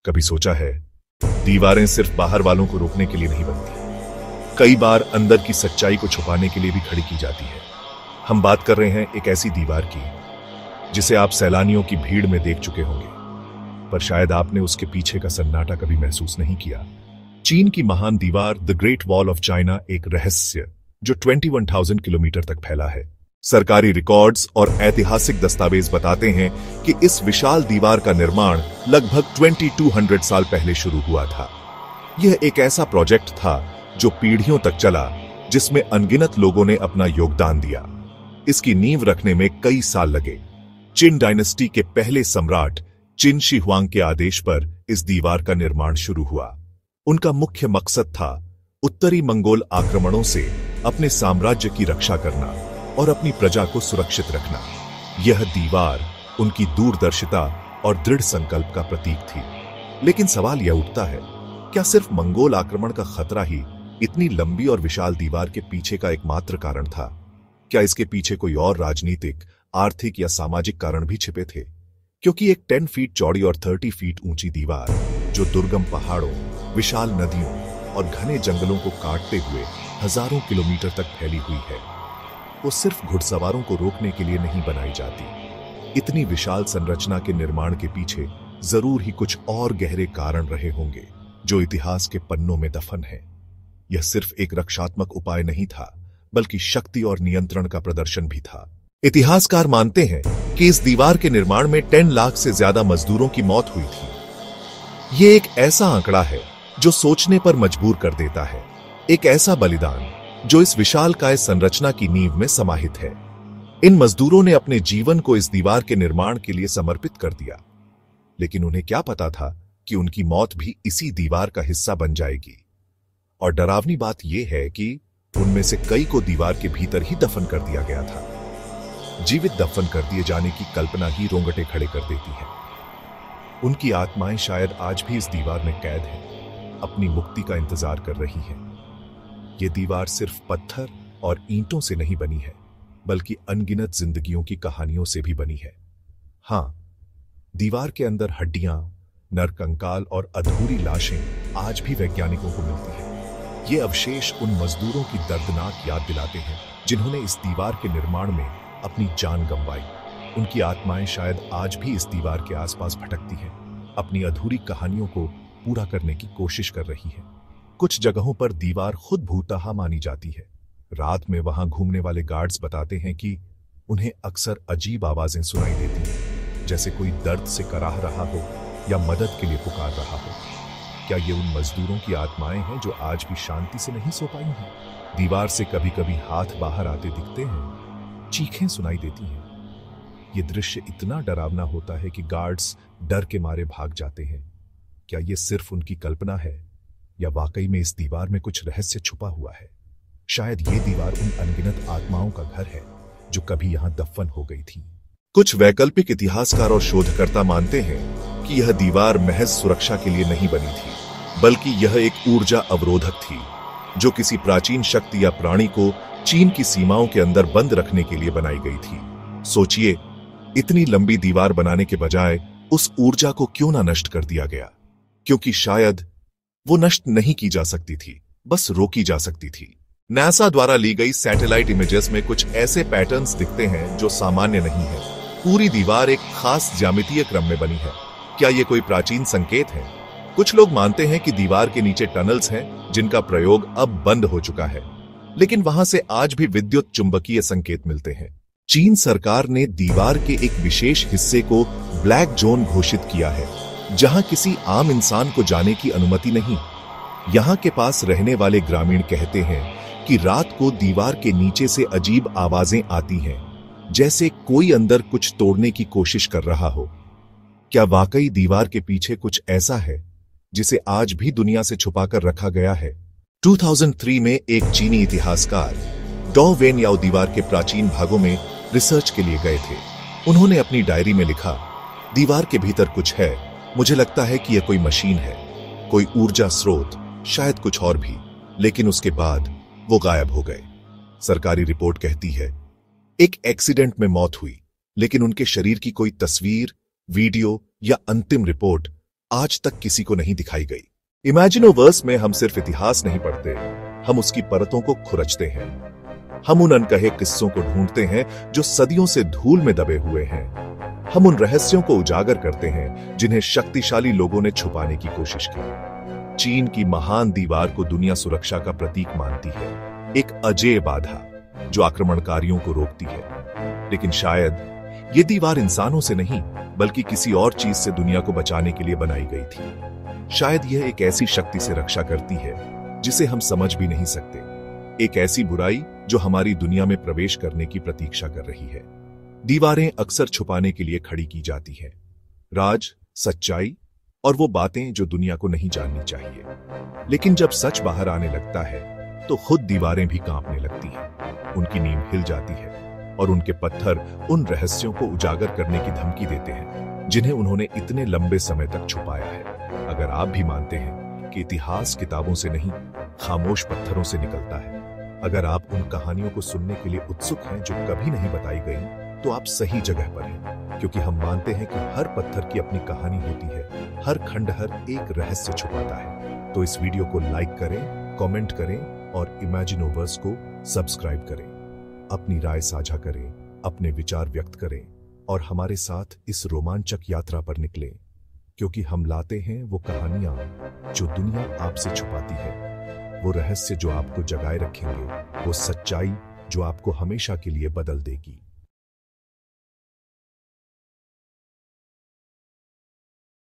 कभी सोचा है, दीवारें सिर्फ बाहर वालों को रोकने के लिए नहीं बनती, कई बार अंदर की सच्चाई को छुपाने के लिए भी खड़ी की जाती है। हम बात कर रहे हैं एक ऐसी दीवार की जिसे आप सैलानियों की भीड़ में देख चुके होंगे, पर शायद आपने उसके पीछे का सन्नाटा कभी महसूस नहीं किया। चीन की महान दीवार the great wall of China एक रहस्य जो 21,000 किलोमीटर तक फैला है। सरकारी रिकॉर्ड्स और ऐतिहासिक दस्तावेज बताते हैं कि इस विशाल दीवार का निर्माण लगभग 2200 साल पहले शुरू हुआ था। यह एक ऐसा प्रोजेक्ट था जो पीढ़ियों तक चला, जिसमें अनगिनत लोगों ने अपना योगदान दिया। इसकी नींव रखने में कई साल लगे। चिन डायनेस्टी के पहले सम्राट चिन शी हुआंग के आदेश पर इस दीवार का निर्माण शुरू हुआ। उनका मुख्य मकसद था उत्तरी मंगोल आक्रमणों से अपने साम्राज्य की रक्षा करना और अपनी प्रजा को सुरक्षित रखना। यह दीवार उनकी दूरदर्शिता और दृढ़ संकल्प का प्रतीक थी। लेकिन सवाल यह उठता है, क्या सिर्फ मंगोल आक्रमण का खतरा ही इतनी लंबी और विशाल दीवार के पीछे का एकमात्र कारण था? क्या इसके पीछे कोई और राजनीतिक, आर्थिक या सामाजिक कारण भी छिपे थे? क्योंकि एक 10 फीट चौड़ी और 30 फीट ऊंची दीवार जो दुर्गम पहाड़ों, विशाल नदियों और घने जंगलों को काटते हुए हजारों किलोमीटर तक फैली हुई है, वो सिर्फ घुड़सवारों को रोकने के लिए नहीं बनाई जाती। इतनी विशाल संरचना के निर्माण के पीछे जरूर ही कुछ और गहरे कारण रहे होंगे जो इतिहास के पन्नों में दफन है। यह सिर्फ एक रक्षात्मक उपाय नहीं था, बल्कि शक्ति और नियंत्रण का प्रदर्शन भी था। इतिहासकार मानते हैं कि इस दीवार के निर्माण में 10 लाख से ज्यादा मजदूरों की मौत हुई थी। यह एक ऐसा आंकड़ा है जो सोचने पर मजबूर कर देता है, एक ऐसा बलिदान जो इस विशालकाय संरचना की नींव में समाहित है। इन मजदूरों ने अपने जीवन को इस दीवार के निर्माण के लिए समर्पित कर दिया, लेकिन उन्हें क्या पता था कि उनकी मौत भी इसी दीवार का हिस्सा बन जाएगी। और डरावनी बात यह है कि उनमें से कई को दीवार के भीतर ही दफन कर दिया गया था। जीवित दफन कर दिए जाने की कल्पना ही रोंगटे खड़े कर देती है। उनकी आत्माएं शायद आज भी इस दीवार में कैद हैं, अपनी मुक्ति का इंतजार कर रही हैं। ये दीवार सिर्फ पत्थर और ईंटों से नहीं बनी है, बल्कि अनगिनत जिंदगियों की कहानियों से भी बनी है। हां, दीवार के अंदर हड्डियां, नरकंकाल और अधूरी लाशें आज भी वैज्ञानिकों को मिलती हैं। ये अवशेष उन मजदूरों की दर्दनाक याद दिलाते हैं जिन्होंने इस दीवार के निर्माण में अपनी जान गंवाई। उनकी आत्माएं शायद आज भी इस दीवार के आसपास भटकती हैं, अपनी अधूरी कहानियों को पूरा करने की कोशिश कर रही हैं। कुछ जगहों पर दीवार खुद भूतहा मानी जाती है। रात में वहां घूमने वाले गार्ड्स बताते हैं कि उन्हें अक्सर अजीब आवाजें सुनाई देती हैं, जैसे कोई दर्द से कराह रहा हो या मदद के लिए पुकार रहा हो। क्या ये उन मजदूरों की आत्माएं हैं जो आज भी शांति से नहीं सो पाई हैं? दीवार से कभी कभी हाथ बाहर आते दिखते हैं, चीखें सुनाई देती हैं। ये दृश्य इतना डरावना होता है कि गार्ड्स डर के मारे भाग जाते हैं। क्या ये सिर्फ उनकी कल्पना है या वाकई में इस दीवार में कुछ रहस्य छुपा हुआ है? शायद ये दीवार उन अनगिनत आत्माओं का घर है जो कभी यहां दफन हो गई थी। कुछ वैकल्पिक इतिहासकार और शोधकर्ता मानते हैं कि यह दीवार महज सुरक्षा के लिए नहीं बनी थी, बल्कि यह एक ऊर्जा अवरोधक थी जो किसी प्राचीन शक्ति या प्राणी को चीन की सीमाओं के अंदर बंद रखने के लिए बनाई गई थी। सोचिए, इतनी लंबी दीवार बनाने के बजाय उस ऊर्जा को क्यों ना नष्ट कर दिया गया? क्योंकि शायद वो नष्ट नहीं की जा सकती थी, बस रोकी जा सकती थी। नासा द्वारा ली गई सैटेलाइट इमेजेस में कुछ ऐसे पैटर्न्स दिखते हैं जो सामान्य नहीं है। पूरी दीवार एक खास ज्यामितीय क्रम में बनी है। क्या ये कोई प्राचीन संकेत है? कुछ लोग मानते हैं कि दीवार के नीचे टनल्स हैं जिनका प्रयोग अब बंद हो चुका है, लेकिन वहां से आज भी विद्युत चुंबकीय संकेत मिलते हैं। चीन सरकार ने दीवार के एक विशेष हिस्से को ब्लैक जोन घोषित किया है, जहां किसी आम इंसान को जाने की अनुमति नहीं। यहां के पास रहने वाले ग्रामीण कहते हैं कि रात को दीवार के नीचे से अजीब आवाजें आती हैं, जैसे कोई अंदर कुछ तोड़ने की कोशिश कर रहा हो। क्या वाकई दीवार के पीछे कुछ ऐसा है जिसे आज भी दुनिया से छुपाकर रखा गया है? 2003 में एक चीनी इतिहासकार डॉ वेन याओ दीवार के प्राचीन भागों में रिसर्च के लिए गए थे। उन्होंने अपनी डायरी में लिखा, दीवार के भीतर कुछ है, मुझे लगता है कि यह कोई मशीन है, कोई ऊर्जा स्रोत, शायद कुछ और भी। लेकिन उसके बाद वो गायब हो गए। सरकारी रिपोर्ट कहती है एक एक्सीडेंट में मौत हुई, लेकिन उनके शरीर की कोई तस्वीर, वीडियो या अंतिम रिपोर्ट आज तक किसी को नहीं दिखाई गई। इमेजिनोवर्स में हम सिर्फ इतिहास नहीं पढ़ते, हम उसकी परतों को खुरचते हैं। हम उन अनकहे किस्सों को ढूंढते हैं जो सदियों से धूल में दबे हुए हैं। हम उन रहस्यों को उजागर करते हैं जिन्हें शक्तिशाली लोगों ने छुपाने की कोशिश की। चीन की महान दीवार को दुनिया सुरक्षा का प्रतीक मानती है, एक अजेय बाधा जो आक्रमणकारियों को रोकती है। लेकिन शायद ये दीवार इंसानों से नहीं बल्कि किसी और चीज से दुनिया को बचाने के लिए बनाई गई थी। शायद यह एक ऐसी शक्ति से रक्षा करती है जिसे हम समझ भी नहीं सकते, एक ऐसी बुराई जो हमारी दुनिया में प्रवेश करने की प्रतीक्षा कर रही है। दीवारें अक्सर छुपाने के लिए खड़ी की जाती हैं, राज, सच्चाई और वो बातें जो दुनिया को नहीं जाननी चाहिए। लेकिन जब सच बाहर आने लगता है तो खुद दीवारें भी कांपने लगती हैं, उनकी नींव हिल जाती है और उनके पत्थर उन रहस्यों को उजागर करने की धमकी देते हैं जिन्हें उन्होंने इतने लंबे समय तक छुपाया है। अगर आप भी मानते हैं कि इतिहास किताबों से नहीं, खामोश पत्थरों से निकलता है, अगर आप उन कहानियों को सुनने के लिए उत्सुक हैं जो कभी नहीं बताई गई, तो आप सही जगह पर हैं, क्योंकि हम मानते हैं कि हर पत्थर की अपनी कहानी होती है, हर खंडहर एक रहस्य छुपाता है। तो इस वीडियो को लाइक करें, कमेंट करें और इमेजिनोवर्स को सब्सक्राइब करें। अपनी राय साझा करें, अपने विचार व्यक्त करें और हमारे साथ इस रोमांचक यात्रा पर निकलें, क्योंकि हम लाते हैं वो कहानियां जो दुनिया आपसे छुपाती है, वो रहस्य जो आपको जगाए रखेंगे, वो सच्चाई जो आपको हमेशा के लिए बदल देगी।